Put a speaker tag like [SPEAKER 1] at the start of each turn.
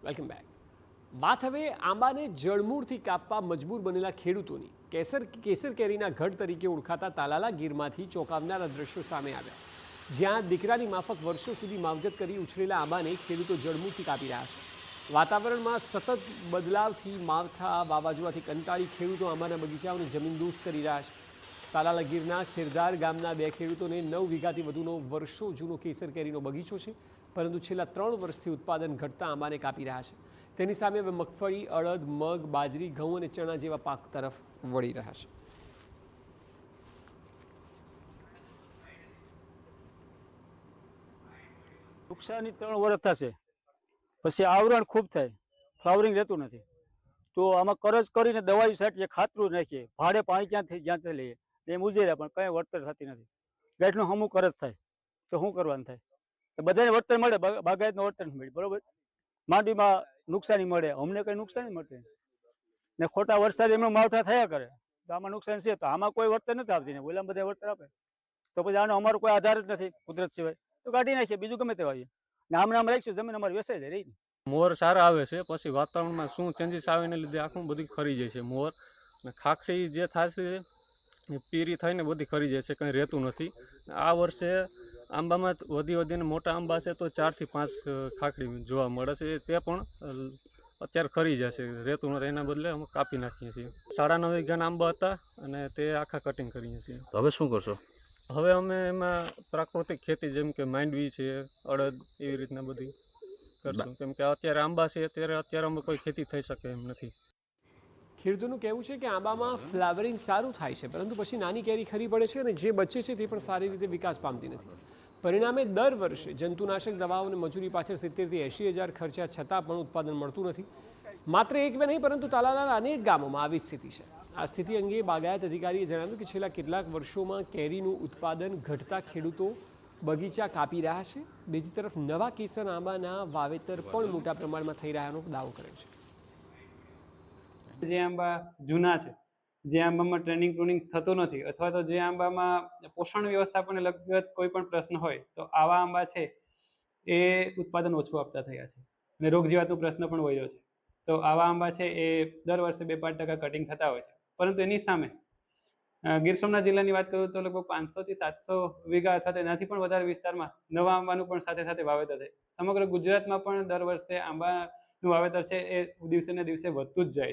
[SPEAKER 1] Welcome back. વાત હવે આંબાને જળમૂળથી કાપવા મજબૂર બનેલા ખેડૂતોની કેસર કેરીના ગઢ તરીકે ઓળખાતા તાલાલા ગીરમાંથી ચોંકાવનારા દ્રશ્યો સામે આવ્યા, જ્યાં દીકરાની માફક વર્ષો સુધી માવજત કરી ઉછરેલા આંબાને ખેડૂતો જળમૂળથી કાપી રહ્યા છે. વાતાવરણમાં સતત બદલાવથી માવઠા વાવાઝોડાથી કંટાળી ખેડૂતો આંબાના બગીચાઓને જમીનદોસ્ત કરી રહ્યા છે. તાલાલા ગીરના ખેરદાર ગામના બે ખેડૂતોને 9 વીઘાથી વધુનો વર્ષો જૂનો કેસર કેરીનો બગીચો છે, પરંતુ છેલ્લા 3 વર્ષથી ઉત્પાદન ઘટતા આંબાને કાપી રહ્યા છે. તેની સામે હવે મગફળી, અડદ, મગ, બાજરી, ઘઉં અને ચણા જેવા પાક તરફ વળી રહ્યા છે.
[SPEAKER 2] નુકસાની 3 વર્ષ થશે, પછી આવરણ ખૂબ થાય, ફ્લાવરિંગ રહેતું નથી. તો આમાં કરજ કરીને દવાઈ છાંટીએ, ખાતરું નાખીએ, ભાડે પાણી જ્યાંથી લઈએ, એમ ઉજેરા પણ કંઈ વળતર થતી નથી. ગાંઠનું હમું કરજ થાય તો શું કરવાનું થાય? બધાને વળતર મળે, બાગાયતનું વળતર મળે, બરોબર. માંડીમાં નુકસાની મળે, અમને કંઈ નુકસાની મળતી ને ખોટા વરસાદ એમનો માવઠા થયા કરે તો આમાં નુકસાન છે. તો આમાં કોઈ વળતર નથી આવતી ને ઓલા બધા વળતર આપે તો પછી આનો અમારો કોઈ આધાર જ નથી કુદરત સિવાય. તો કાઢી નાખીએ, બીજું ગમે તે વાવીએ ને આમ રાખીશું, જમીન અમારી વેચાઈ જાય રહી.
[SPEAKER 3] મોર સારા આવે છે, પછી વાતાવરણમાં શું ચેન્જીસ આવે એને લીધે આખું બધું ખરી જાય છે. મોર ને ખાખરી જે થાય છે એ પીરી થઈને બધી ખરી જાય છે, કંઈ રહેતું નથી. આ વર્ષે આંબામાં વધીને મોટા આંબા છે તો 4 થી 5 ખાખરી જોવા મળે છે. તે પણ અત્યારે ખરી જાય છે, રહેતું નથી. એના બદલે અમે કાપી નાખીએ છીએ. 9.5 વીઘાના આંબા હતા અને તે આખા કટિંગ કરીએ છીએ.
[SPEAKER 4] તો હવે શું કરશો?
[SPEAKER 3] હવે અમે એમાં પ્રાકૃતિક ખેતી જેમ કે માંડવી છે, અડદ, એવી રીતના બધી કરશું, કેમ કે અત્યારે આંબા છે અત્યારે અમે કોઈ ખેતી થઈ શકે એમ નથી.
[SPEAKER 1] ખેડૂતોનું કહેવું છે કે આંબામાં ફ્લાવરિંગ સારું થાય છે, પરંતુ પછી નાની કેરી ખરી પડે છે અને જે બચે છે તે પણ સારી રીતે વિકાસ પામતી નથી. પરિણામે દર વર્ષે જંતુનાશક દવાઓ અને મજૂરી પાછળ 70,000 થી 80,000 ખર્ચ્યા છતાં પણ ઉત્પાદન મળતું નથી. માત્ર એક બે નહીં, પરંતુ તાલાલાના અનેક ગામોમાં આવી સ્થિતિ છે. આ સ્થિતિ અંગે બાગાયત અધિકારીએ જણાવ્યું કે છેલ્લા કેટલાક વર્ષોમાં કેરીનું ઉત્પાદન ઘટતા ખેડૂતો બગીચા કાપી રહ્યા છે. બીજી તરફ નવા કેસર આંબાના વાવેતર પણ મોટા પ્રમાણમાં થઈ રહ્યાનો દાવો કર્યો છે.
[SPEAKER 5] જે આંબા જૂના છે, જે આંબામાં ટ્રેનિંગ થતું નથી, અથવા તો જે આંબામાં પોષણ વ્યવસ્થાપનને લગત કોઈ પણ પ્રશ્ન હોય, તો આવા આંબા છે એ ઉત્પાદન ઓછું આપતા થયા છે અને રોગ જીવાતનો પ્રશ્ન પણ વધ્યો છે. તો આવા આંબા છે એ દર વર્ષે 2-5% કટિંગ થતા હોય છે. પરંતુ એની સામે ગીર સોમનાથ જિલ્લાની વાત કરું તો લગભગ 500 થી 700 વીઘા અથવા તેનાથી પણ વધારે વિસ્તારમાં નવા આંબાનું પણ સાથે સાથે વાવેતર છે. સમગ્ર ગુજરાતમાં પણ દર વર્ષે આંબાનું વાવેતર છે એ દિવસે ને દિવસે વધતું જ જાય છે.